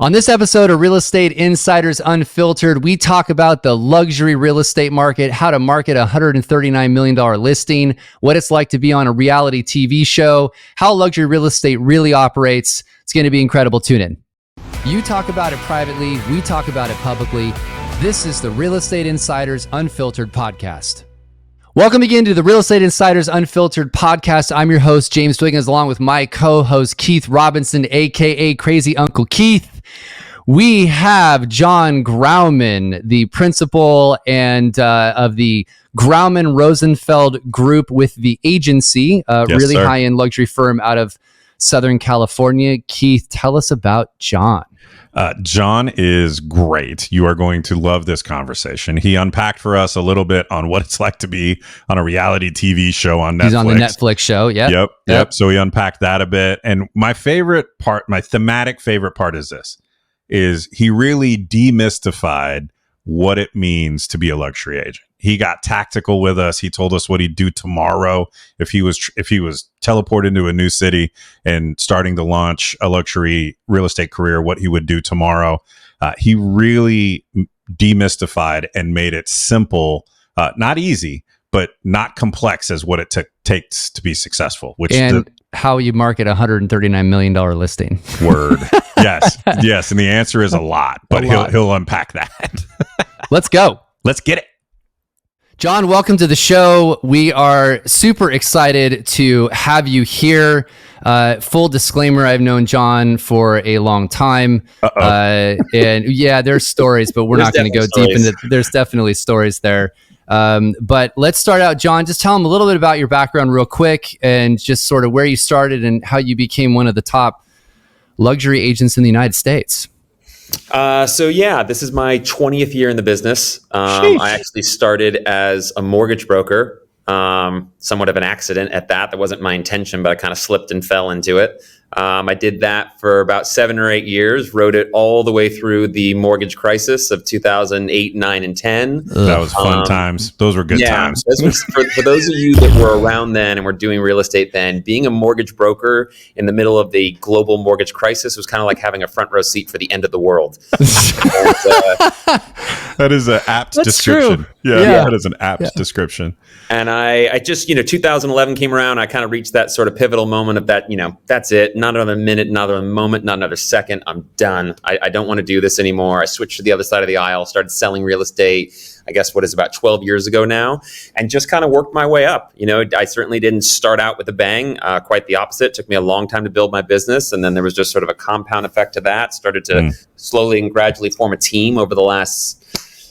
On this episode of Real Estate Insiders Unfiltered, we talk about the luxury real estate market, how to market a $139 million listing, what it's like to be on a reality TV show, how luxury real estate really operates. It's going to be incredible. Tune in. You talk about it privately, we talk about it publicly. This is the Real Estate Insiders Unfiltered podcast. Welcome again to the Real Estate Insiders Unfiltered podcast. I'm your host, James Dwiggins, along with my co-host, Keith Robinson, aka Crazy Uncle Keith. We have Jon Grauman, the principal and of the Grauman Rosenfeld group with the agency, really high-end luxury firm out of Southern California. Keith, tell us about Jon. Jon is great. You are going to love this conversation. He unpacked for us a little bit on what it's like to be on a reality TV show on Netflix. He's on the Netflix show. Yep. So he unpacked that a bit. And my favorite part, my thematic favorite part is he really demystified what it means to be a luxury agent. He got tactical with us. He told us what he'd do tomorrow if he was teleported into a new city and starting to launch a luxury real estate career, what he would do tomorrow. He really demystified and made it simple, not easy, but not complex as what it takes to be success,ful. How you market a $139 million listing. Word. Yes. And the answer is a lot, but he'll unpack that. Let's go. Let's get it. Jon, welcome to the show. We are super excited to have you here. Full disclaimer, I've known Jon for a long time. And yeah, there's stories, but we're not going to go deep into it. There's definitely stories there. But let's start out, Jon. Just tell them a little bit about your background real quick and just sort of where you started and how you became one of the top luxury agents in the United States. This is my 20th year in the business. I actually started as a mortgage broker, somewhat of an accident at that. That wasn't my intention, but I kind of slipped and fell into it. I did that for about 7 or 8 years, rode it all the way through the mortgage crisis of 2008, 9, and 10. That was fun times. Those were good times. This was, for those of you that were around then and were doing real estate then, being a mortgage broker in the middle of the global mortgage crisis was kind of like having a front row seat for the end of the world. That is an apt description. Yeah, that is an apt description. And I just, 2011 came around. I kind of reached that sort of pivotal moment of that, that's it. Not another minute, not another moment, not another second. I'm done. I don't want to do this anymore. I switched to the other side of the aisle, started selling real estate, I guess what is about 12 years ago now, and just kind of worked my way up. I certainly didn't start out with a bang. Quite the opposite. It took me a long time to build my business. And then there was just sort of a compound effect to that. Started to slowly and gradually form a team over the last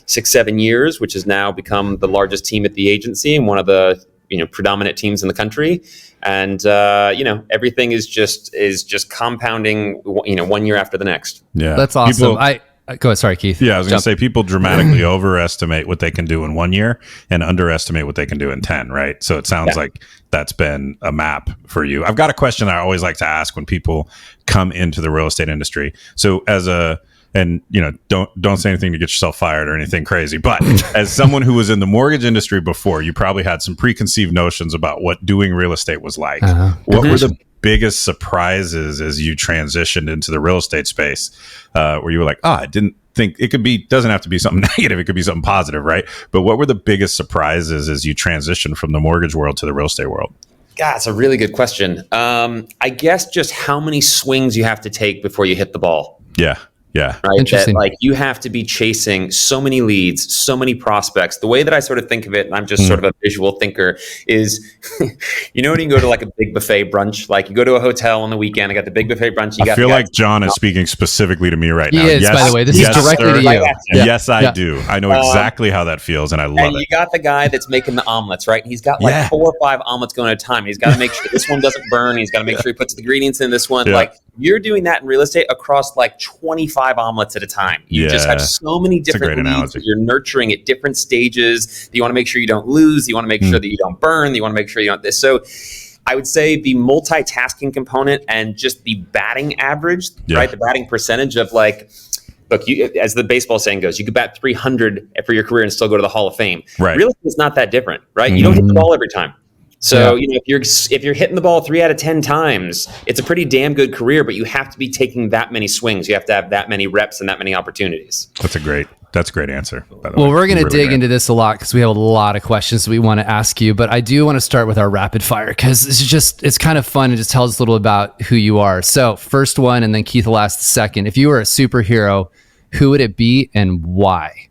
6-7 years, which has now become the largest team at the agency and one of the predominant teams in the country. And everything is just compounding 1 year after the next. Yeah, that's awesome. Go ahead. Sorry, Keith. Yeah, I was going to say people dramatically overestimate what they can do in 1 year and underestimate what they can do in 10, right? So it sounds like that's been a map for you. I've got a question I always like to ask when people come into the real estate industry. So don't say anything to get yourself fired or anything crazy. But as someone who was in the mortgage industry before, you probably had some preconceived notions about what doing real estate was like. What were the biggest surprises as you transitioned into the real estate space, where you were like, I didn't think it could be, doesn't have to be something negative. It could be something positive, right? But what were the biggest surprises as you transitioned from the mortgage world to the real estate world? God, it's a really good question. I guess just how many swings you have to take before you hit the ball. Yeah. Right. Interesting. That, you have to be chasing so many leads, so many prospects. The way that I sort of think of it, and I'm just sort of a visual thinker, is, when you can go to like a big buffet brunch, like you go to a hotel on the weekend, I got the big buffet brunch. I feel like Jon is speaking specifically to me right now. He is, by the way. This is directly to you. Yes, I do. I know exactly how that feels, and I love it. And you got the guy that's making the omelets, right? And he's got 4 or 5 omelets going at a time. He's got to make sure this one doesn't burn. He's got to make sure he puts the ingredients in this one. Yeah. Like, you're doing that in real estate across 25 omelets at a time. You just have so many different leads that you're nurturing at different stages. You want to make sure you don't lose. You want to make sure that you don't burn. You want to make sure you don't this. So I would say the multitasking component and just the batting average, right? The batting percentage of look, as the baseball saying goes, you could bat 300 for your career and still go to the Hall of Fame. Right. Real estate is not that different, right? You don't hit the ball every time. So, if you're hitting the ball 3 out of 10 times, it's a pretty damn good career, but you have to be taking that many swings. You have to have that many reps and that many opportunities. That's a great answer, by the Well, way. we're going to Really dig great. into this a lot because we have a lot of questions that we want to ask you, but I do want to start with our rapid fire because it's kind of fun and just tells us a little about who you are. So first one, and then Keith will ask the second. If you were a superhero, who would it be and why?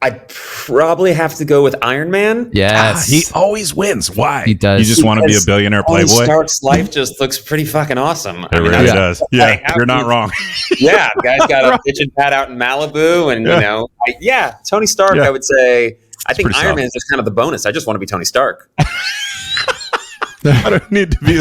I'd probably have to go with Iron Man. Yes. He always wins. Why? He does. You just want to be a billionaire Tony playboy? Stark's life just looks pretty fucking awesome. It really does. Yeah, have you're not to- wrong. Yeah, the guy's got a kitchen pad out in Malibu, and Tony Stark. Yeah. I would say. I think pretty Iron solid. Man is just kind of the bonus. I just want to be Tony Stark. I don't need to be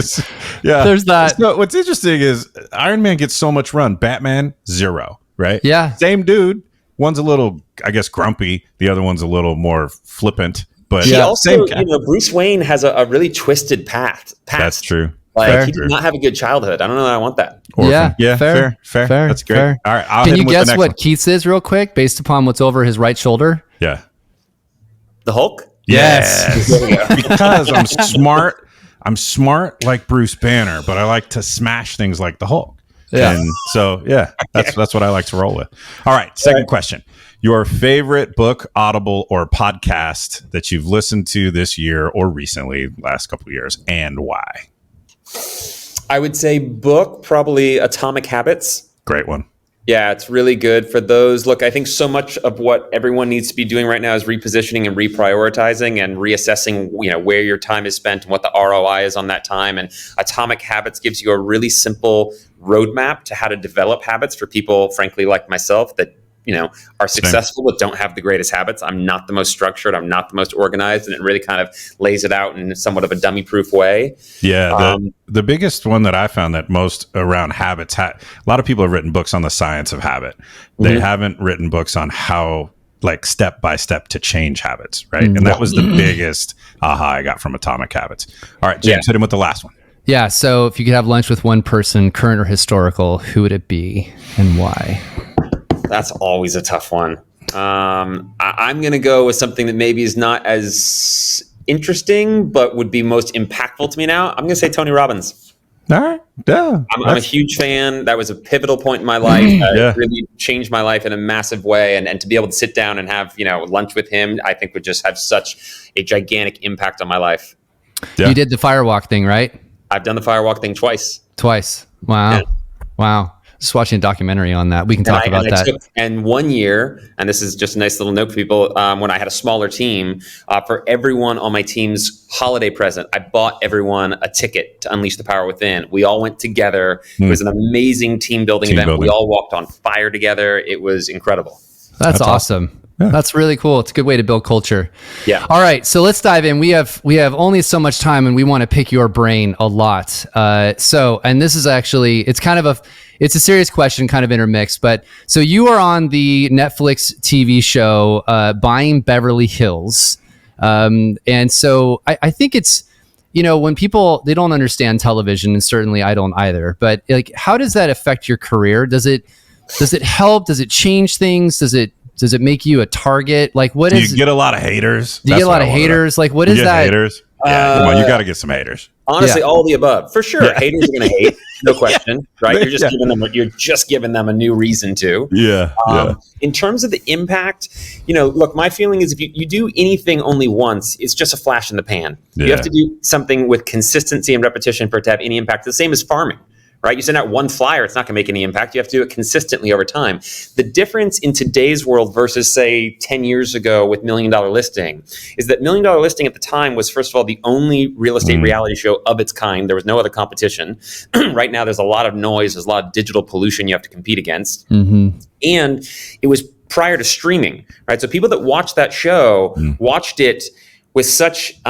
yeah. There's that. So what's interesting is Iron Man gets so much run. Batman, 0, right? Yeah. Same dude. One's a little, I guess, grumpy. The other one's a little more flippant. But He also, same Bruce Wayne has a really twisted past. That's true. Like Fair. he did not have a good childhood. I don't know that I want that. Orphan. Yeah, fair. That's great. fair. All right, I'll Can hit you him with the guess next what one. Keith's is real quick based upon what's over his right shoulder? Yeah. The Hulk. Yes. There we go. Because I'm smart. I'm smart like Bruce Banner, but I like to smash things like the Hulk. Yeah. And so, that's what I like to roll with. All right, second question. Your favorite book, Audible, or podcast that you've listened to this year or recently, last couple of years, and why? I would say book, probably Atomic Habits. Great one. Yeah, it's really good for those. Look, I think so much of what everyone needs to be doing right now is repositioning and reprioritizing and reassessing, where your time is spent and what the ROI is on that time. And Atomic Habits gives you a really simple roadmap to how to develop habits for people, frankly, like myself, that are successful but don't have the greatest habits. I'm not the most structured. I'm not the most organized, and it really kind of lays it out in somewhat of a dummy-proof way. Yeah, the biggest one that I found that most around habits, a lot of people have written books on the science of habit. They haven't written books on how, like, step by step to change habits, right? And that was the biggest aha I got from Atomic Habits. All right, James, hit him with the last one. Yeah. So if you could have lunch with one person, current or historical, who would it be and why? That's always a tough one. I'm going to go with something that maybe is not as interesting, but would be most impactful to me now. I'm going to say Tony Robbins. All right. Yeah. I'm a huge fan. That was a pivotal point in my life. It really changed my life in a massive way. And to be able to sit down and have, lunch with him, I think would just have such a gigantic impact on my life. Yeah. You did the firewalk thing, right? I've done the firewalk thing twice. Wow. Yeah. Wow. Just watching a documentary on that. We can talk about that. And 1 year, and this is just a nice little note for people, when I had a smaller team, for everyone on my team's holiday present, I bought everyone a ticket to Unleash the Power Within. We all went together. It was an amazing team building event. We all walked on fire together. It was incredible. That's awesome. Yeah. That's really cool. It's a good way to build culture. Yeah. All right. So let's dive in. We have only so much time and we want to pick your brain a lot. And this is actually, it's a serious question, kind of intermixed, but so you are on the Netflix TV show, Buying Beverly Hills. And so I think it's, when people, they don't understand television, and certainly I don't either, but like, how does that affect your career? Does it help? Does it change things? Does it make you a target? Like, what is? Do you get a lot of haters? Do you get a lot of haters? Like, what is that? Haters? Yeah, come on, you got to get some haters. Honestly, all of the above, for sure. Haters are going to hate, no question, right? You're just giving them a new reason to. Yeah. In terms of the impact, look, my feeling is if you do anything only once, it's just a flash in the pan. Yeah. You have to do something with consistency and repetition for it to have any impact. The same as farming. Right? You send out one flyer, it's not going to make any impact. You have to do it consistently over time. The difference in today's world versus, say, 10 years ago with $1 Million Listing is that $1 Million Listing at the time was, first of all, the only real estate reality show of its kind. There was no other competition. Right now, there's a lot of noise. There's a lot of digital pollution you have to compete against. And it was prior to streaming, right? So people that watched that show watched it with such...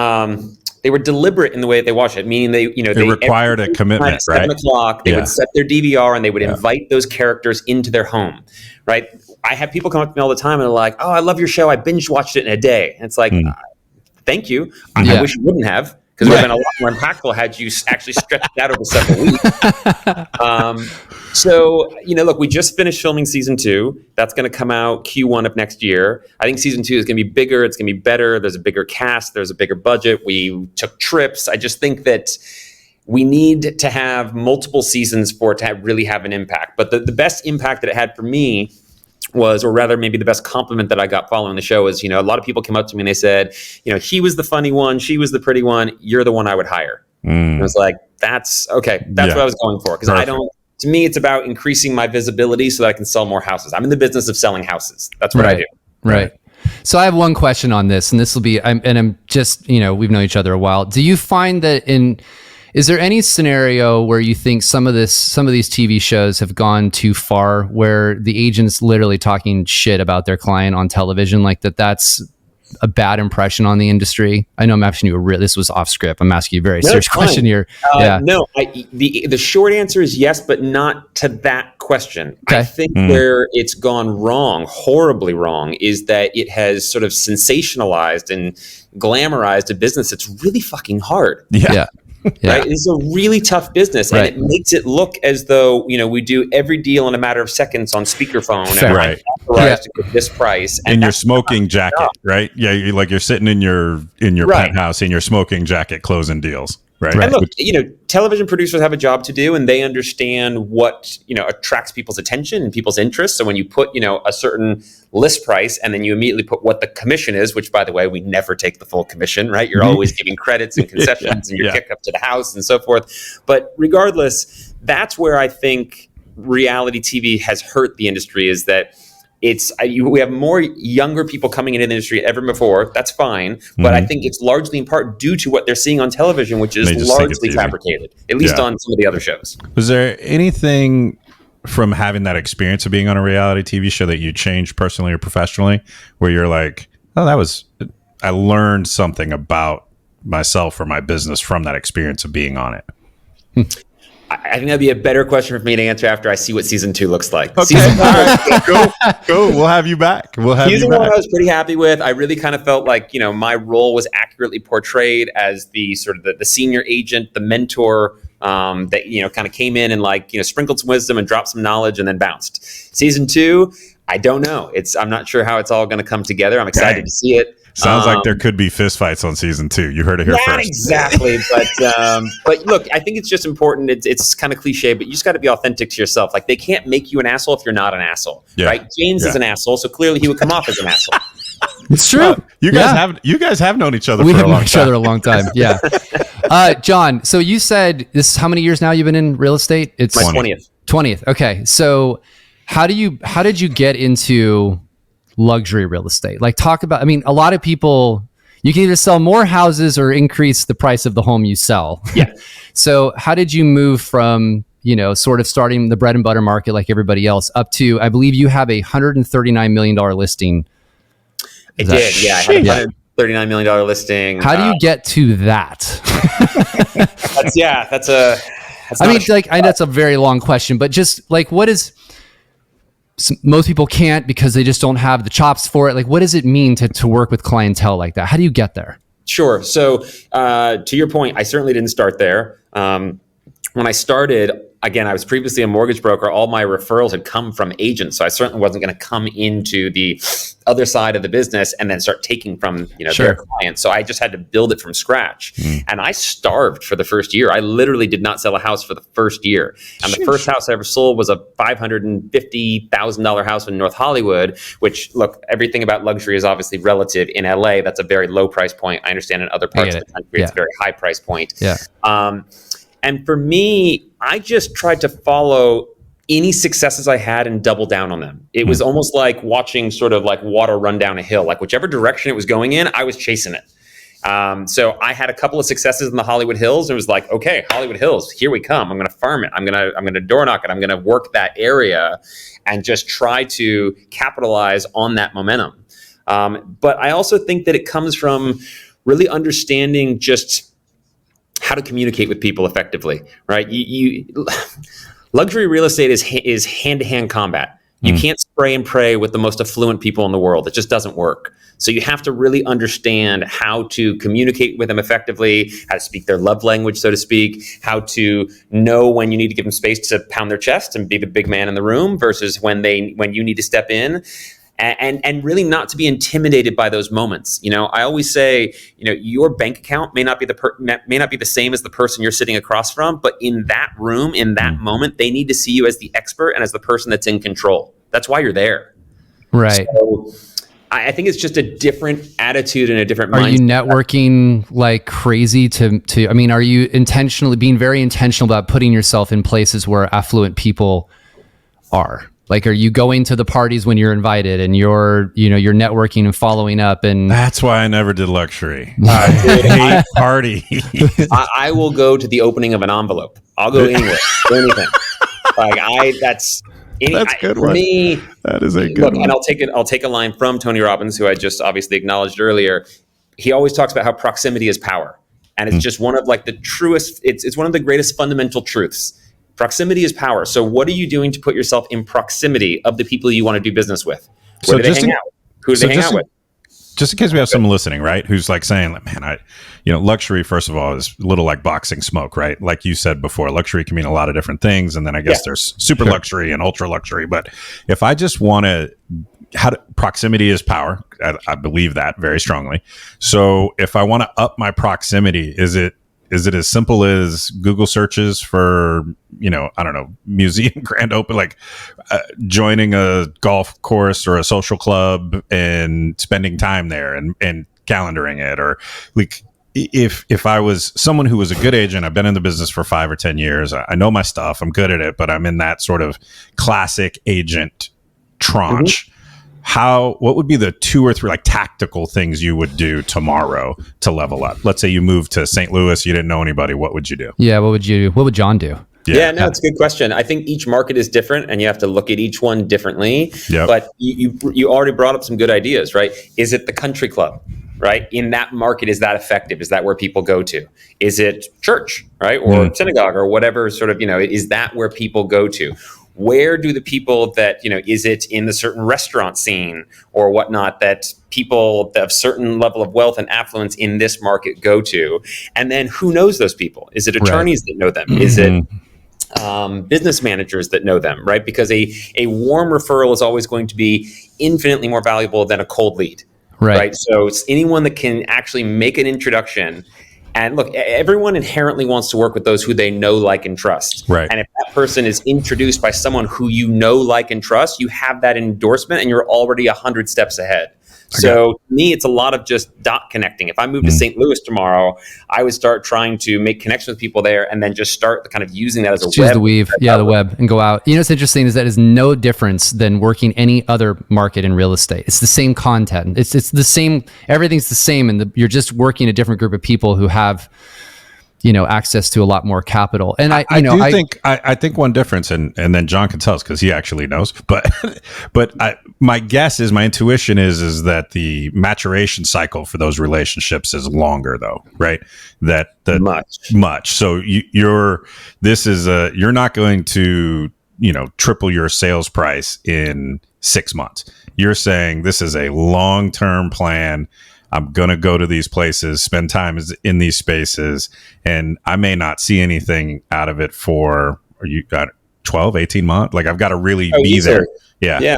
they were deliberate in the way that they watched it, meaning they required a commitment, at 7 o'clock, they would set their DVR and they would invite those characters into their home, right? I have people come up to me all the time and they're like, "Oh, I love your show. I binge watched it in a day." And it's like, thank you. I wish you wouldn't have, because it would have been a lot more impactful had you actually stretched it out over several weeks. So, look, we just finished filming season 2. That's going to come out Q1 of next year. I think season 2 is going to be bigger. It's going to be better. There's a bigger cast. There's a bigger budget. We took trips. I just think that we need to have multiple seasons for it to really have an impact. But the best impact that it had for me was, or rather maybe the best compliment that I got following the show is, a lot of people came up to me and they said, he was the funny one, she was the pretty one, you're the one I would hire. And I was like, that's okay. That's what I was going for. Because to me, it's about increasing my visibility so that I can sell more houses. I'm in the business of selling houses. That's what I do. Right. So I have one question on this, and this will be, I'm just, we've known each other a while. Do you find that is there any scenario where you think some of these TV shows have gone too far, where the agent's literally talking shit about their client on television, like that's a bad impression on the industry? I know I'm asking you this was off script. I'm asking you a very serious question here. No, the short answer is yes, but not to that question. Okay. I think where it's gone wrong, horribly wrong, is that it has sort of sensationalized and glamorized a business that's really fucking hard. Yeah. Right? It's a really tough business, and it makes it look as though we do every deal in a matter of seconds on speakerphone, and I'm authorized to get this price. And in your smoking jacket, right? Yeah, you're sitting in your penthouse in your smoking jacket closing deals. Right. And look, television producers have a job to do, and they understand what, attracts people's attention and people's interest. So when you put, a certain list price and then you immediately put what the commission is, which, by the way, we never take the full commission, right? You're always giving credits and concessions and your kick up to the house and so forth. But regardless, that's where I think reality TV has hurt the industry, is that we have more younger people coming into the industry than ever before. That's fine. But I think it's largely in part due to what they're seeing on television, which is largely fabricated, at least on some of the other shows. Was there anything from having that experience of being on a reality TV show that you changed personally or professionally, where you're like, I learned something about myself or my business from that experience of being on it? I think that'd be a better question for me to answer after I see what season 2 looks like. Okay. Season 1, go. We'll have you back. Season 1 I was pretty happy with. I really kind of felt like, my role was accurately portrayed as the sort of the senior agent, the mentor, that, kind of came in and sprinkled some wisdom and dropped some knowledge and then bounced. Season 2, I don't know. I'm not sure how it's all going to come together. I'm excited to see it. Sounds like there could be fistfights on season 2. You heard it here first. Not exactly, but look, I think it's just important. It's kind of cliche, but you just got to be authentic to yourself. Like, they can't make you an asshole if you're not an asshole, right? James is an asshole, so clearly he would come off as an asshole. It's true. You guys have known each other. We have known each other a long time. Yeah. John, so you said this. How many years now you've been in real estate? It's my 20th. 20th. Okay, so how did you get into luxury real estate? Like, talk about, a lot of people, you can either sell more houses or increase the price of the home you sell. Yeah. So how did you move from, sort of starting the bread and butter market like everybody else up to, I believe you have a $139 million listing. I did. Yeah. I had a $139 million listing. How do you get to that? That's a very long question, but just like, what is, most people can't because they just don't have the chops for it. Like, what does it mean to work with clientele like that? How do you get there? Sure. So to your point, I certainly didn't start there. When I started, again, I was previously a mortgage broker. All my referrals had come from agents. So I certainly wasn't going to come into the other side of the business and then start taking from their clients. So I just had to build it from scratch. And I starved for the first year. I literally did not sell a house for the first year. And the first house I ever sold was a $550,000 house in North Hollywood, which, look, everything about luxury is obviously relative. In LA, that's a very low price point. I understand in other parts of the country, it's a very high price point. Yeah. And for me, I just tried to follow any successes I had and double down on them. It was almost like watching sort of like water run down a hill. Like, whichever direction it was going in, I was chasing it. So I had a couple of successes in the Hollywood Hills. And it was like, okay, Hollywood Hills, here we come. I'm going to farm it. I'm going to door knock it. I'm going to work that area and just try to capitalize on that momentum. But I also think that it comes from really understanding just how to communicate with people effectively, right? Luxury real estate is hand-to-hand combat, You can't spray and pray with the most affluent people in the world. It just doesn't work. So you have to really understand how to communicate with them effectively, how to speak their love language, so to speak, how to know when you need to give them space to pound their chest and be the big man in the room versus when you need to step in. And really not to be intimidated by those moments. I always say, your bank account may not be the same as the person you're sitting across from, but in that room, in that moment, they need to see you as the expert and as the person that's in control. That's why you're there. Right. So I think it's just a different attitude and a different mindset. Are you networking like crazy are you being very intentional about putting yourself in places where affluent people are? Like, are you going to the parties when you're invited and you're networking and following up? And that's why I never did luxury. I hate parties. I will go to the opening of an envelope. I'll go anywhere, do anything. That's good for me. That is a good one. And I'll take a line from Tony Robbins, who I just obviously acknowledged earlier. He always talks about how proximity is power, and it's just one of the truest. It's one of the greatest fundamental truths. Proximity is power. So what are you doing to put yourself in proximity of the people you want to do business with? Who do they hang out with? Just in case we have someone listening, right, who's saying, man, luxury, first of all, is a little like boxing smoke, right? Like you said before, luxury can mean a lot of different things. And then I guess there's super luxury and ultra luxury. But if I just want proximity is power. I believe that very strongly. So if I want to up my proximity, is it as simple as Google searches for, museum grand open, joining a golf course or a social club and spending time there and calendaring it? Or if I was someone who was a good agent, I've been in the business for 5 or 10 years, I know my stuff, I'm good at it, but I'm in that sort of classic agent tranche. What would be the 2 or 3 tactical things you would do tomorrow to level up? Let's say you moved to St. Louis, you didn't know anybody. What would you do? Yeah. What would Jon do? Yeah, no, it's a good question. I think each market is different and you have to look at each one differently. Yep. But you already brought up some good ideas, right? Is it the country club, right? In that market, is that effective? Is that where people go to? Is it church, right? Or synagogue or whatever sort of, is that where people go to? Where do the people that, is it in the certain restaurant scene or whatnot that people of certain level of wealth and affluence in this market go to? And then who knows those people? Is it attorneys that know them? Is it business managers that know them, right? Because a warm referral is always going to be infinitely more valuable than a cold lead, right? So it's anyone that can actually make an introduction. And look, everyone inherently wants to work with those who they know, like, and trust. Right. And if that person is introduced by someone who you know, like, and trust, you have that endorsement and you're already 100 steps ahead. So to me, it's a lot of just dot connecting. If I moved to St. Louis tomorrow, I would start trying to make connections with people there and then just start kind of using that as a web. Choose the weave. Yeah, the web and go out. What's interesting is that is no difference than working any other market in real estate. It's the same content. It's the same. Everything's the same. And you're just working a different group of people who have, access to a lot more capital. And I think one difference, and then Jon can tell us because he actually knows, but my guess is, my intuition is that the maturation cycle for those relationships is longer though, right? Much. So you're not going to, triple your sales price in 6 months. You're saying this is a long-term plan. I'm going to go to these places, spend time in these spaces, and I may not see anything out of it for 12, 18 months. I've got to really be there. Yeah.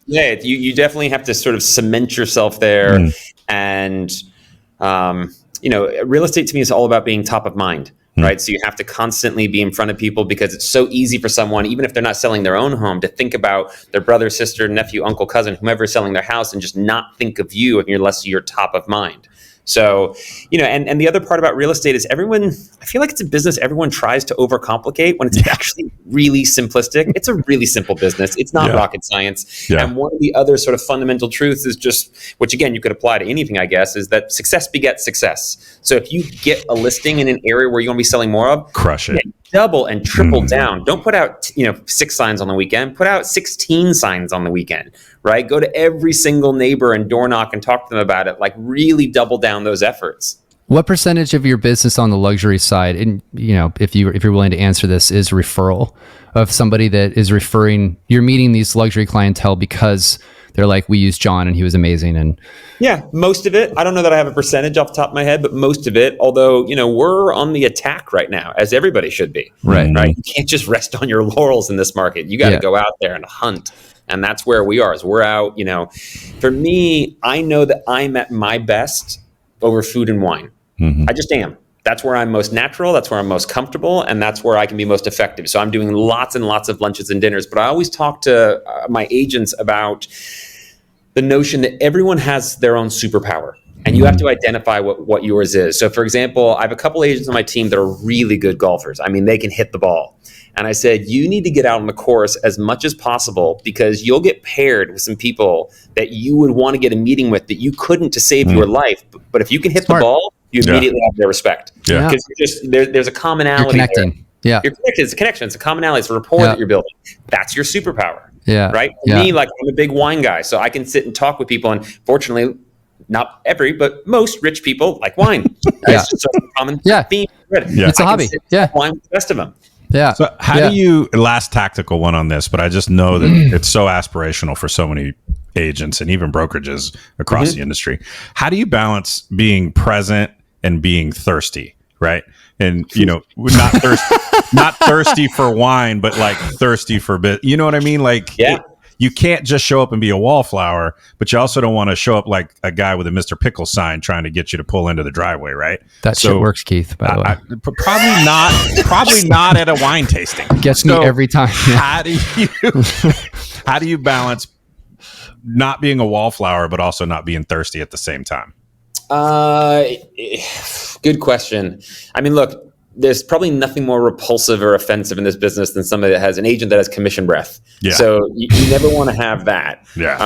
You definitely have to sort of cement yourself there. And, real estate to me is all about being top of mind. Right. So you have to constantly be in front of people because it's so easy for someone, even if they're not selling their own home, to think about their brother, sister, nephew, uncle, cousin, whomever is selling their house and just not think of you unless you're top of mind. So, and the other part about real estate is I feel like it's a business everyone tries to overcomplicate when it's actually really simplistic. It's a really simple business. It's not rocket science. Yeah. And one of the other sort of fundamental truths is just, which again, you could apply to anything, I guess, is that success begets success. So if you get a listing in an area where you want to be selling more of, crush it. Double and triple down. Don't put out 6 signs on the weekend. Put out 16 signs on the weekend, right? Go to every single neighbor and door knock and talk to them about it. Really double down those efforts. What percentage of your business on the luxury side, and if you're willing to answer this, is referral of somebody that is referring? You're meeting these luxury clientele because they're like, we used Jon and he was amazing. And yeah, most of it. I don't know that I have a percentage off the top of my head, but most of it. Although we're on the attack right now, as everybody should be. Right. You can't just rest on your laurels in this market. You got to go out there and hunt. And that's where we are. Is we're out. For me, I know that I'm at my best over food and wine. Mm-hmm. I just am. That's where I'm most natural. That's where I'm most comfortable. And that's where I can be most effective. So I'm doing lots and lots of lunches and dinners. But I always talk to my agents about the notion that everyone has their own superpower. And you have to identify what yours is. So, for example, I have a couple agents on my team that are really good golfers. I mean, they can hit the ball. And I said, you need to get out on the course as much as possible because you'll get paired with some people that you would want to get a meeting with that you couldn't to save your life. But if you can hit the ball, you immediately have their respect. Yeah. Because there's a commonality. You're connecting. There. Yeah. You're connected. It's a connection. It's a commonality. It's a rapport that you're building. That's your superpower. Yeah. Right? For me, I'm a big wine guy. So I can sit and talk with people. And fortunately, not every, but most rich people like wine. It's just a common theme. It's a hobby. Wine with the best of them. Yeah. So how do you, last tactical one on this, but I just know that it's so aspirational for so many agents and even brokerages across the industry. How do you balance being present and being thirsty, right? And, not thirsty for wine, but like thirsty for bit. You know what I mean? Like, you can't just show up and be a wallflower, but you also don't want to show up like a guy with a Mr. Pickle sign trying to get you to pull into the drivay, right? That shit works, Keith, by the way. Probably not at a wine tasting. Gets me every time. How do you balance not being a wallflower, but also not being thirsty at the same time? Good question. I mean, look, there's probably nothing more repulsive or offensive in this business than somebody that has an agent that has commission breath. Yeah. So you never want to have that. Yeah.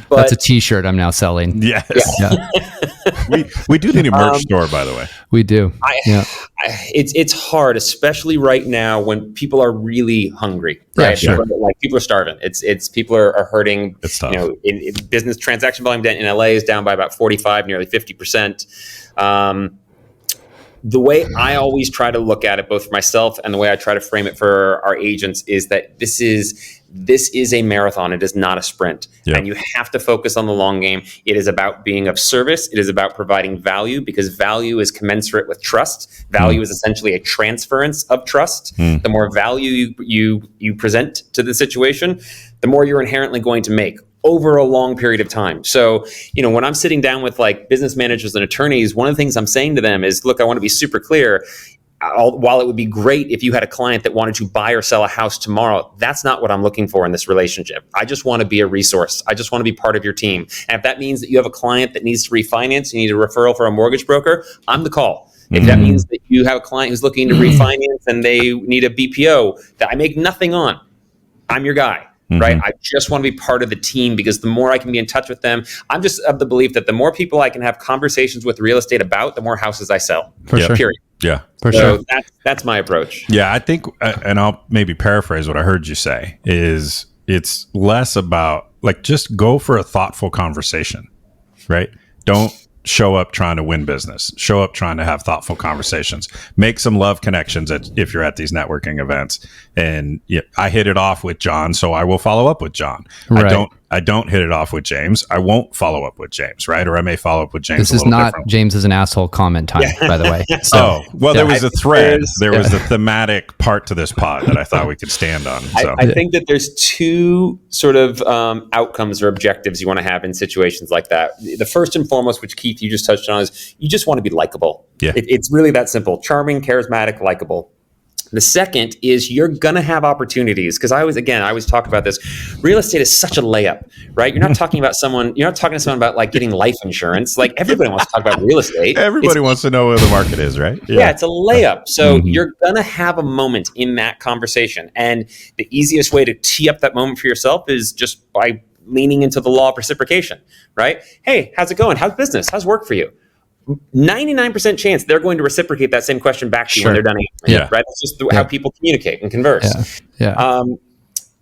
But that's a T-shirt I'm now selling. Yes. Yeah. we do need a merch store, by the way. We do. It's hard, especially right now when people are really hungry. Right. Yeah, sure. Like people are starving. It's people are hurting. It's tough. In business transaction volume in LA is down by about 45, nearly 50%. The way I always try to look at it, both for myself and the way I try to frame it for our agents, is that this is a marathon. It is not a sprint. Yep. And you have to focus on the long game. It is about being of service. It is about providing value because value is commensurate with trust. Value is essentially a transference of trust. The more value you present to the situation, the more you're inherently going to make over a long period of time. So, when I'm sitting down with like business managers and attorneys, one of the things I'm saying to them is, look, I want to be super clear. While it would be great if you had a client that wanted to buy or sell a house tomorrow, that's not what I'm looking for in this relationship. I just want to be a resource. I just want to be part of your team. And if that means that you have a client that needs to refinance, you need a referral for a mortgage broker, I'm the call. If that means that you have a client who's looking to refinance and they need a BPO that I make nothing on, I'm your guy. Right. I just want to be part of the team because the more I can be in touch with them, I'm just of the belief that the more people I can have conversations with real estate about, the more houses I sell. For sure. Period. Yeah. For sure. So that's my approach. Yeah. I think, and I'll maybe paraphrase what I heard you say, is it's less about like, just go for a thoughtful conversation, right? Don't show up trying to win business. Show up trying to have thoughtful conversations. Make some love connections if you're at these networking events. And I hit it off with Jon, so I will follow up with Jon. Right. I don't hit it off with James. I won't follow up with James, right? Or I may follow up with James. This is not James is an asshole comment time, by the way. So, there was a thread. There was a thematic part to this pod that I thought we could stand on. So. I think that there's two sort of outcomes or objectives you want to have in situations like that. The first and foremost, which Keith, you just touched on, is you just want to be likable. Yeah. It's really that simple. Charming, charismatic, likable. The second is you're going to have opportunities because I always talk about this. Real estate is such a layup, right? You're not talking to someone about like getting life insurance. Like everybody wants to talk about real estate. Everybody wants to know where the market is, right? Yeah, it's a layup. So you're going to have a moment in that conversation. And the easiest way to tee up that moment for yourself is just by leaning into the law of reciprocation, right? Hey, how's it going? How's business? How's work for you? 99% chance they're going to reciprocate that same question back to you when they're done answering, right? That's just how people communicate and converse.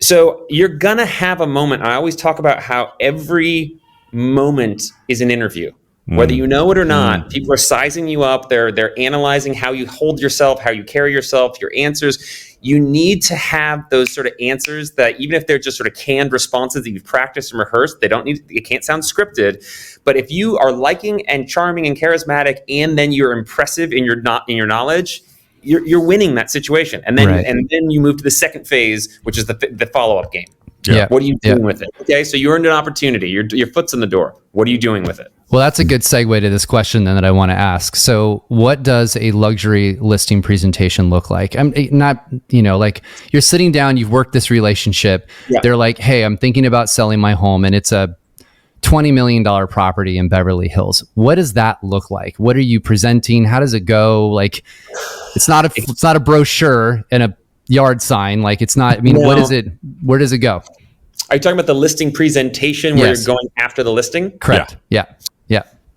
So you're going to have a moment. I always talk about how every moment is an interview, Whether you know it or not, people are sizing you up. They're analyzing how you hold yourself, how you carry yourself, your answers. You need to have those sort of answers that, even if they're just sort of canned responses that you've practiced and rehearsed, it can't sound scripted. But if you are liking and charming and charismatic, and then you're impressive in your knowledge, you're winning that situation. And then and then you move to the second phase, which is the follow-up game. Yeah. What are you doing with it? Okay, so you earned an opportunity. Your foot's in the door. What are you doing with it? Well, that's a good segue to this question then that I want to ask. So what does a luxury listing presentation look like? I'm not, like you're sitting down, you've worked this relationship. Yeah. They're like, hey, I'm thinking about selling my home, and it's a $20 million property in Beverly Hills. What does that look like? What are you presenting? How does it go? Like, it's not a brochure and a yard sign. Like, it's not, what is it? Where does it go? Are you talking about the listing presentation where you're going after the listing? Correct. Yeah.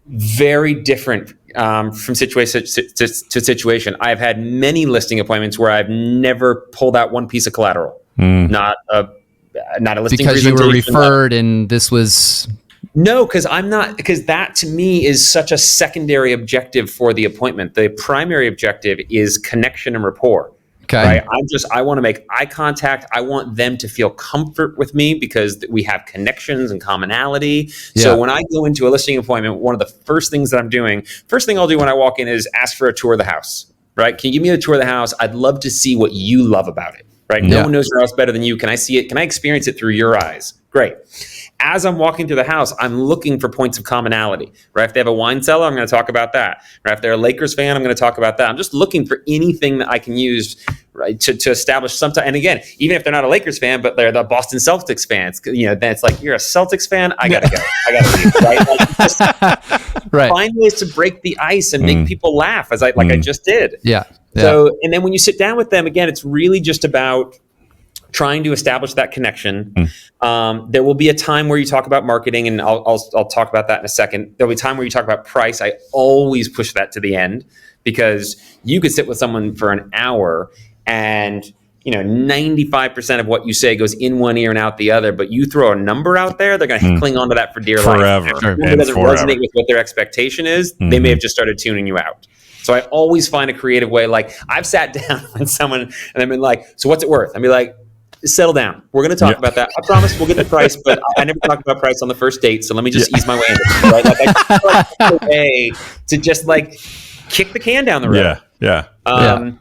Very different from situation to situation. I've had many listing appointments where I've never pulled out one piece of collateral. Not a listing because presentation. You were referred and this was... No, because that to me is such a secondary objective for the appointment. The primary objective is connection and rapport. Okay. Right? I want to make eye contact. I want them to feel comfort with me because we have connections and commonality. Yeah. So when I go into a listing appointment, one of the first thing I'll do when I walk in is ask for a tour of the house. Right? Can you give me a tour of the house? I'd love to see what you love about it. Right? No one knows your house better than you. Can I see it? Can I experience it through your eyes? Great. As I'm walking through the house, I'm looking for points of commonality, right? If they have a wine cellar, I'm going to talk about that. Right? If they're a Lakers fan, I'm going to talk about that. I'm just looking for anything that I can use, right, to establish some time. And again, even if they're not a Lakers fan, but they're the Boston Celtics fans, then it's like, you're a Celtics fan? I got to go. I got to leave, right? Like, just find ways to break the ice and make people laugh, I just did. Yeah. So, and then when you sit down with them, again, it's really just about trying to establish that connection. There will be a time where you talk about marketing, and I'll talk about that in a second. There'll be a time where you talk about price. I always push that to the end because you could sit with someone for an hour and 95% of what you say goes in one ear and out the other, but you throw a number out there, they're going to cling on to that for dear life. If it doesn't resonate with what their expectation is, they may have just started tuning you out. So I always find a creative way. Like, I've sat down with someone and I've been like, so what's it worth? I'd be like, settle down. We're going to talk about that. I promise we'll get the price, but I never talked about price on the first date. So let me just ease my way into it. Right? Like, I feel like it's a way to just like kick the can down the road. Yeah.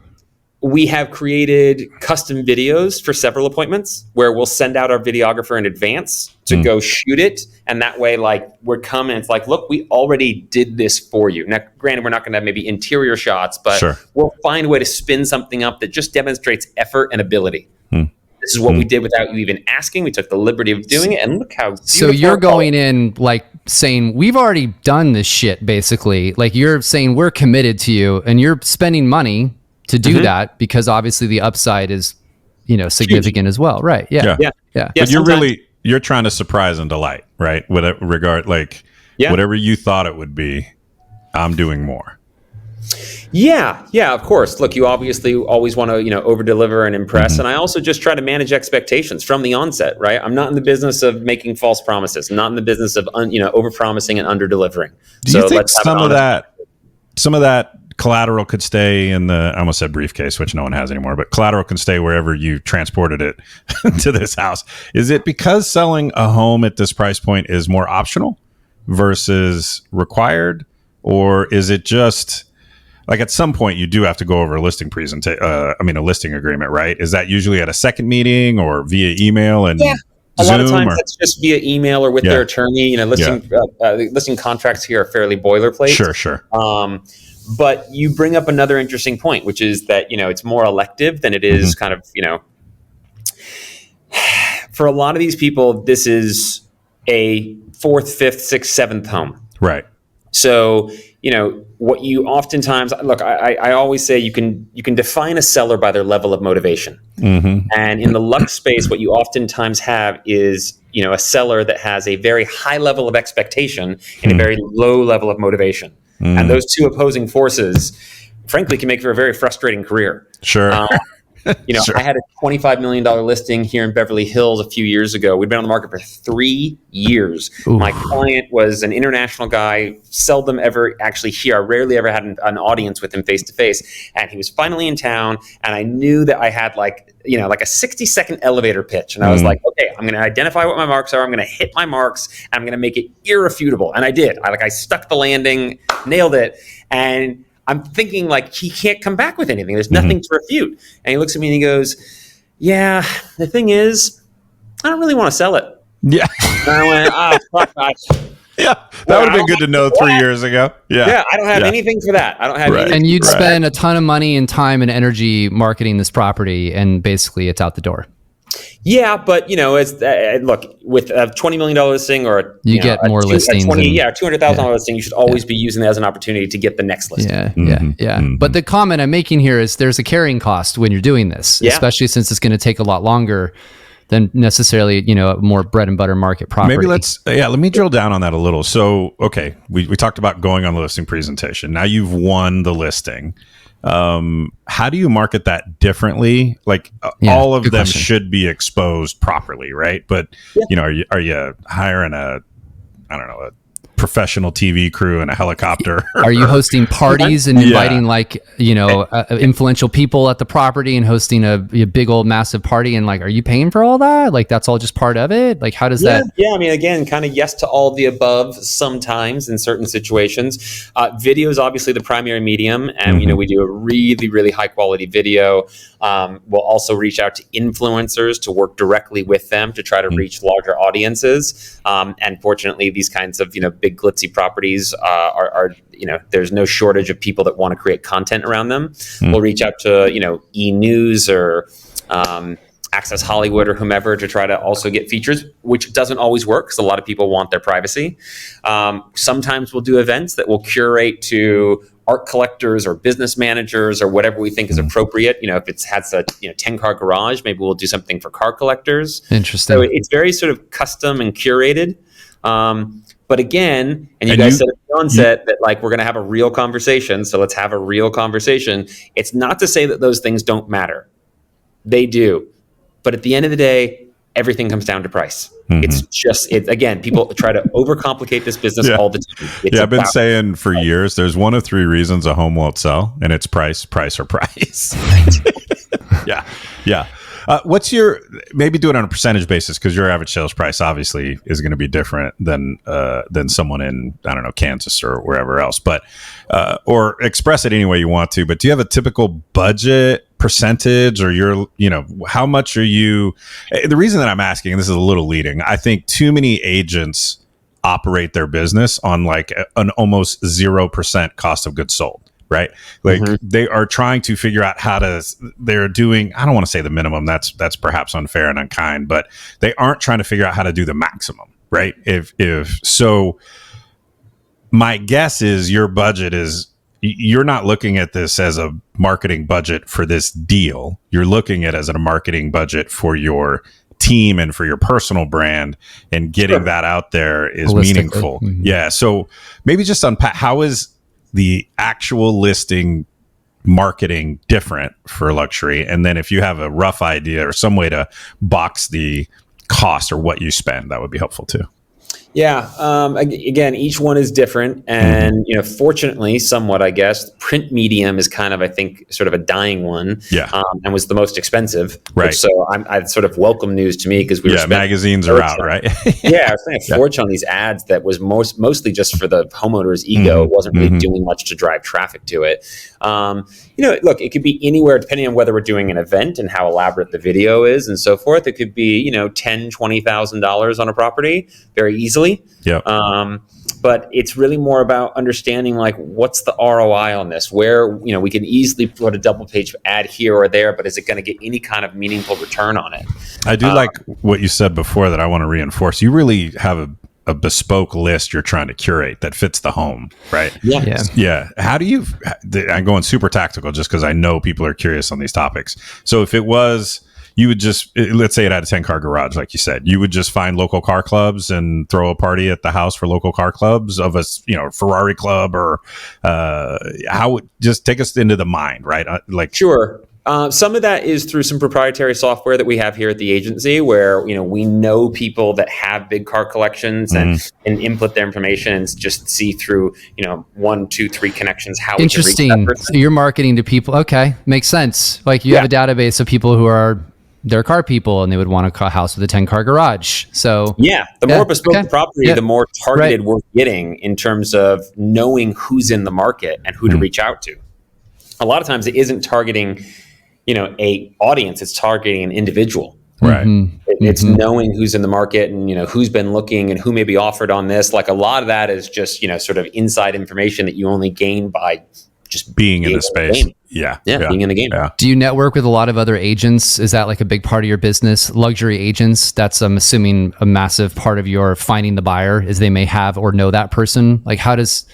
We have created custom videos for several appointments where we'll send out our videographer in advance to go shoot it. And that way, like, we're coming, it's like, look, we already did this for you. Now, granted, we're not going to have maybe interior shots, but we'll find a way to spin something up that just demonstrates effort and ability. This is what we did without you even asking. We took the liberty of doing it, and look how beautiful. So you're going in like saying, we've already done this shit, basically. Like, you're saying we're committed to you, and you're spending money to do that because obviously the upside is, significant as well. Right. Yeah. But you're trying to surprise and delight, right? With regard, like whatever you thought it would be, I'm doing more. Yeah, of course. Look, you obviously always want to, over deliver and impress. And I also just try to manage expectations from the onset, right? I'm not in the business of making false promises. I'm not in the business of, over promising and under delivering. Do you think some of that collateral could stay in I almost said briefcase, which no one has anymore, but collateral can stay wherever you transported it to this house? Is it because selling a home at this price point is more optional versus required? Or is it just like at some point you do have to go over a listing a listing agreement, right? Is that usually at a second meeting or via email and a lot of times that's just via email or with their attorney. Listing contracts here are fairly boilerplate. Sure. But you bring up another interesting point, which is that, it's more elective than it is kind of, for a lot of these people, this is a 4th, 5th, 6th, 7th home. Right. So, what you oftentimes look, I always say you can define a seller by their level of motivation. And in the Lux space, what you oftentimes have is, a seller that has a very high level of expectation and a very low level of motivation. And those two opposing forces, frankly, can make for a very frustrating career. Sure. Sure. I had a $25 million listing here in Beverly Hills a few years ago. We'd been on the market for 3 years. Ooh. My client was an international guy, seldom ever actually here. I rarely ever had an audience with him face to face. And he was finally in town. And I knew that I had like a 60-second elevator pitch. And I was like, okay, I'm going to identify what my marks are. I'm going to hit my marks. And I'm going to make it irrefutable. And I did. I stuck the landing, nailed it. And I'm thinking like, he can't come back with anything. There's nothing to refute. And he looks at me and he goes, yeah, the thing is, I don't really want to sell it. Yeah. And I went, fuck. Yeah. That would have been good to know 3 years ago. Yeah. Yeah. I don't have anything for that. I don't have anything. And you'd spend a ton of money and time and energy marketing this property, and basically it's out the door. Yeah, but it's look, with a $20 million listing or you get more listings. $200,000 listing, you should always be using that as an opportunity to get the next listing. Yeah. But the comment I'm making here is there's a carrying cost when you're doing this, especially since it's going to take a lot longer than necessarily a more bread and butter market property. Maybe let me drill down on that a little. So, okay, we talked about going on the listing presentation. Now you've won the listing. How do you market that differently? Like all of them question. Should be exposed properly, right? But are you hiring a professional TV crew and a helicopter? Are you hosting parties and inviting influential people at the property and hosting a big old massive party? And are you paying for all that? Like that's all just part of it? Like how does that? Yeah, I mean, again, kind of yes to all the above sometimes in certain situations. Video is obviously the primary medium. And, we do a really, really high quality video. We'll also reach out to influencers to work directly with them to try to reach larger audiences. And fortunately, these kinds of, big glitzy properties are there's no shortage of people that want to create content around them. We'll reach out to, E-News or Access Hollywood or whomever to try to also get features, which doesn't always work because a lot of people want their privacy. Sometimes we'll do events that will curate to art collectors or business managers or whatever we think is appropriate. If it has a 10-car garage, maybe we'll do something for car collectors. Interesting. So it's very sort of custom and curated. But again, and you guys said at the onset that we're going to have a real conversation. So let's have a real conversation. It's not to say that those things don't matter. They do. But at the end of the day, everything comes down to price. It's just, again, people try to overcomplicate this business all the time. I've been saying for years, there's one of 3 reasons a home won't sell, and it's price, or price. Yeah. What's maybe do it on a percentage basis, because your average sales price obviously is going to be different than someone in, Kansas or wherever else, but, or express it any way you want to, but do you have a typical budget percentage, or how much are you? The reason that I'm asking, and this is a little leading, I think too many agents operate their business on an almost 0% cost of goods sold. Right. They are trying to figure out they're doing, I don't want to say the minimum, that's perhaps unfair and unkind, but they aren't trying to figure out how to do the maximum. Right. If so, my guess is your budget you're not looking at this as a marketing budget for this deal. You're looking at it as a marketing budget for your team and for your personal brand, and getting that out there is meaningful. Yeah. So maybe just unpack, how is the actual listing marketing different for luxury? And then if you have a rough idea or some way to box the cost or what you spend, that would be helpful too. Yeah. Again, each one is different. And, fortunately, somewhat, I guess, print medium is kind of, I think, sort of a dying one. Yeah. And was the most expensive. Right. So I sort of welcome news to me, because magazines are out, right? I was spending a fortune on these ads that was mostly just for the homeowner's ego. It wasn't really doing much to drive traffic to it. Look, it could be anywhere depending on whether we're doing an event and how elaborate the video is and so forth. It could be, $10,000, $20,000 on a property very easily. Yeah. But it's really more about understanding what's the ROI on this, where, we can easily put a double page ad here or there, but is it going to get any kind of meaningful return on it? I do like what you said before that I want to reinforce. You really have a bespoke list you're trying to curate that fits the home, right? Yeah. How do you, I'm going super tactical just because I know people are curious on these topics. So if it was, you would just, let's say it had a 10-car garage, like you said, you would just find local car clubs and throw a party at the house for local car clubs of a, Ferrari club, or just take us into the mind, right? Sure. Some of that is through some proprietary software that we have here at the agency, where we know people that have big car collections and input their information and just see through 1, 2, 3 connections how we can reach that person. So you're marketing to people. Okay, makes sense. Like you have a database of people who are they're car people and they would want a house with a 10-car garage. So the more bespoke the property, the more targeted we're getting in terms of knowing who's in the market and who to reach out to. A lot of times it isn't targeting a audience, it's targeting an individual. Right. It's knowing who's in the market and who's been looking and who may be offered on this. Like a lot of that is just sort of inside information that you only gain by just being in the space. Being in the game. Do you network with a lot of other agents? Is that like a big part of your business? Luxury agents, that's I'm assuming a massive part of your finding the buyer is they may have or know that person. Like how does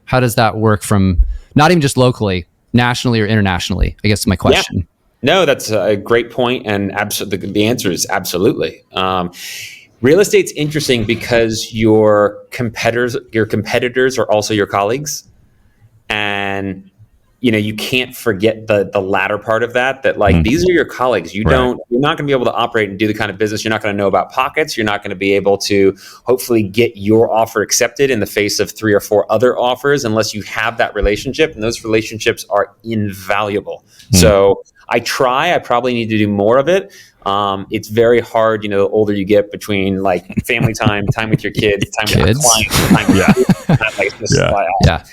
that work from not even just locally, nationally or internationally? I guess is my question. No, that's a great point, and the answer is absolutely. Real estate's interesting because your competitors are also your colleagues, and you can't forget the latter part of that these are your colleagues. You're not going to be able to operate and do the kind of business. You're not going to know about pockets. You're not going to be able to hopefully get your offer accepted in the face of 3 or 4 other offers unless you have that relationship, and those relationships are invaluable. So I probably need to do more of it. It's very hard, the older you get, between family time with your kids, time with clients,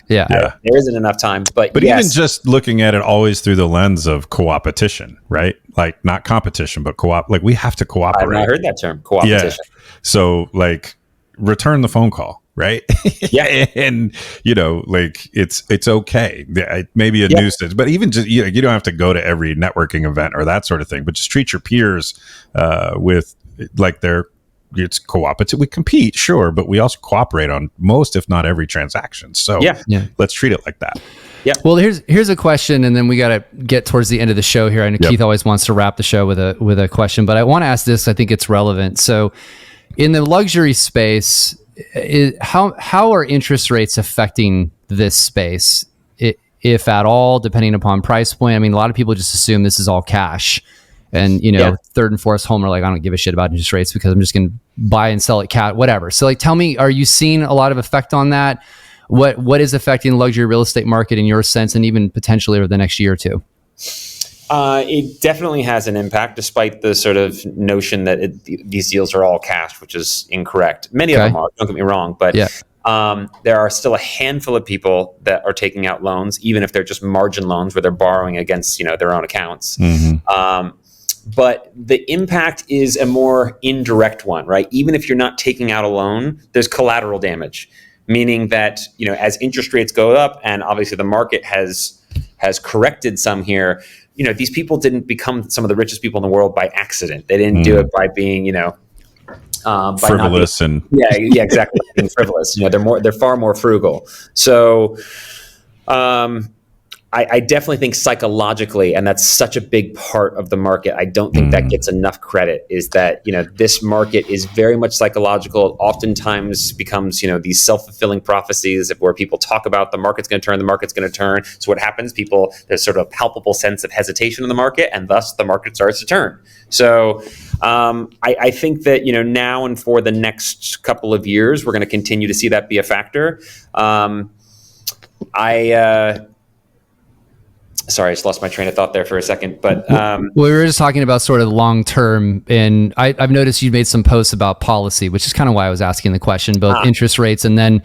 there isn't enough time. But even just looking at it always through the lens of co-opetition, right? Like not competition, but co-op. Like we have to cooperate. I've not heard that term, co-opetition. Yeah. So return the phone call. Right. And it's okay. It may be a nuisance, but even just, you don't have to go to every networking event or that sort of thing, but just treat your peers with it's cooperative. We compete, sure, but we also cooperate on most, if not every transaction. So let's treat it like that. Yeah. Well, here's a question, and then we got to get towards the end of the show here. I know Keith always wants to wrap the show with a question, but I want to ask this. I think it's relevant. So in the luxury space, how are interest rates affecting this space, if at all, depending upon price point? I mean, a lot of people just assume this is all cash, and third and fourth home are like, I don't give a shit about interest rates because I'm just going to buy and sell it whatever. So tell me, are you seeing a lot of effect on that? What is affecting the luxury real estate market in your sense, and even potentially over the next year or two? It definitely has an impact, despite the sort of notion that these deals are all cash, which is incorrect. Many of them are, don't get me wrong, but there are still a handful of people that are taking out loans, even if they're just margin loans where they're borrowing against their own accounts. But the impact is a more indirect one, right? Even if you're not taking out a loan, there's collateral damage, meaning that as interest rates go up, and obviously the market has corrected some here. These people didn't become some of the richest people in the world by accident. They didn't do it by being, frivolous exactly, being frivolous. They're far more frugal. So, I definitely think psychologically, and that's such a big part of the market, I don't think that gets enough credit, is that, this market is very much psychological. It oftentimes becomes, these self-fulfilling prophecies where people talk about the market's going to turn. So what happens? There's sort of a palpable sense of hesitation in the market, and thus the market starts to turn. So I think that, now and for the next couple of years, we're going to continue to see that be a factor. Sorry, I just lost my train of thought there for a second. But we were just talking about sort of long term, and I've noticed you made some posts about policy, which is kind of why I was asking the question, both interest rates and then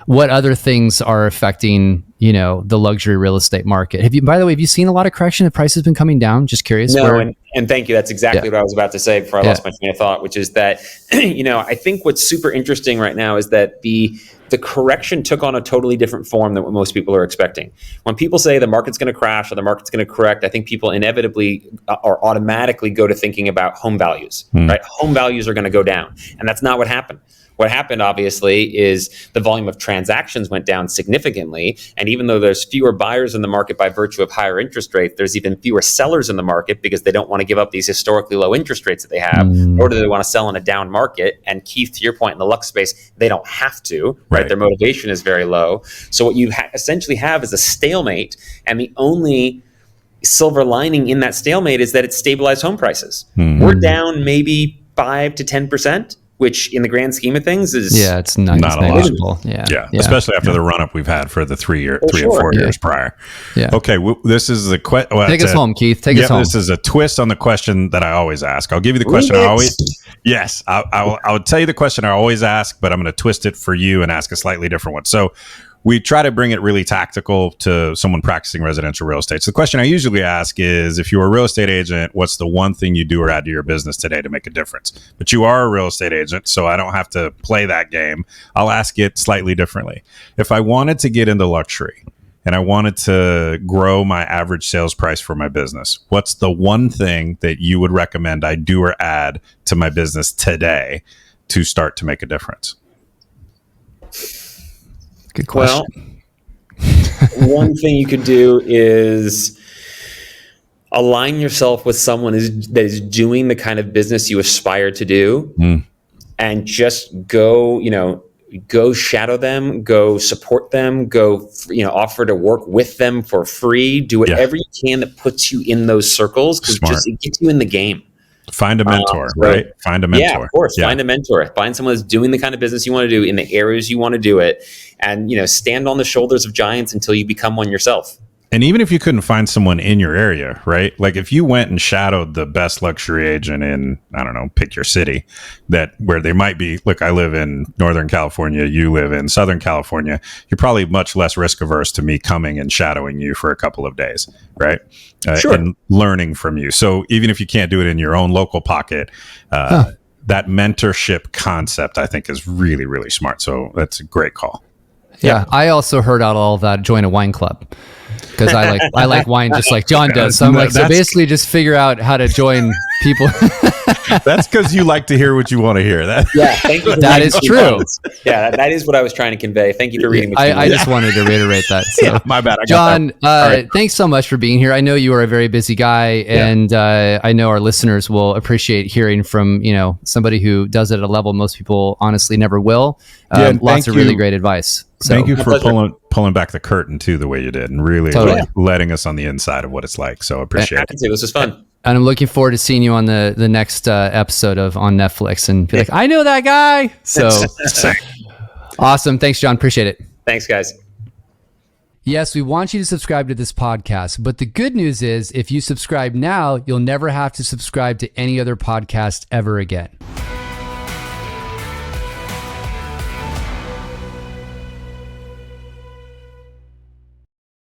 what other things are affecting the luxury real estate market. By the way, have you seen a lot of correction? The price has been coming down. Just curious. No, and thank you. That's exactly what I was about to say before I lost my train of thought, which is that I think what's super interesting right now is that the correction took on a totally different form than what most people are expecting. When people say the market's going to crash or the market's going to correct, I think people inevitably or automatically go to thinking about home values, right? Home values are going to go down, and that's not what happened. What happened, obviously, is the volume of transactions went down significantly. And even though there's fewer buyers in the market by virtue of higher interest rates, there's even fewer sellers in the market because they don't want to give up these historically low interest rates that they have, nor do they want to sell in a down market. And Keith, to your point, in the Lux space, they don't have to, right? Their motivation is very low. So what you essentially have is a stalemate, and the only silver lining in that stalemate is that it's stabilized home prices. We're down maybe 5 to 10%, which in the grand scheme of things is it's not negligible. Yeah, especially after the run up we've had for the 3 and 4 years prior. Yeah. Okay, this is the question. Take us home, Keith. Take us home. This is a twist on the question that I always ask. I'll give you the question I always. Yes, I'll tell you the question I always ask, but I'm going to twist it for you and ask a slightly different one. So we try to bring it really tactical to someone practicing residential real estate. So the question I usually ask is, if you're a real estate agent, what's the one thing you do or add to your business today to make a difference? But you are a real estate agent, so I don't have to play that game. I'll ask it slightly differently. If I wanted to get into luxury and I wanted to grow my average sales price for my business, what's the one thing that you would recommend I do or add to my business today to start to make a difference? Good question. Well, one thing you could do is align yourself with someone that is doing the kind of business you aspire to do, and just go shadow them, go support them, go, offer to work with them for free. Do whatever you can that puts you in those circles, because it gets you in the game. Find a mentor, right? Find a mentor. Yeah, of course. Find a mentor. Find someone that's doing the kind of business you want to do in the areas you want to do it, and stand on the shoulders of giants until you become one yourself. And even if you couldn't find someone in your area, right? Like if you went and shadowed the best luxury agent in, I don't know, pick your city, where they might be, look, I live in Northern California, you live in Southern California, you're probably much less risk averse to me coming and shadowing you for a couple of days, right? And learning from you. So even if you can't do it in your own local pocket, that mentorship concept, I think, is really, really smart. So that's a great call. Yeah. I also heard out all of that, join a wine club. Because I like wine just like John does. So I'm like, so basically just figure out how to join people. That's because you like to hear what you want to hear. Thank you. That is true. Yeah, that is what I was trying to convey. Thank you for reading the I just wanted to reiterate that. So. My bad. John, thanks so much for being here. I know you are a very busy guy, and I know our listeners will appreciate hearing from somebody who does it at a level most people honestly never will. Lots of really great advice. So, thank you for pulling back the curtain too, the way you did, and really letting us on the inside of what it's like. So appreciate it. This was fun. And I'm looking forward to seeing you on the next episode on Netflix, and be like, I know that guy. So awesome. Thanks, John. Appreciate it. Thanks, guys. Yes, we want you to subscribe to this podcast, but the good news is if you subscribe now, you'll never have to subscribe to any other podcast ever again.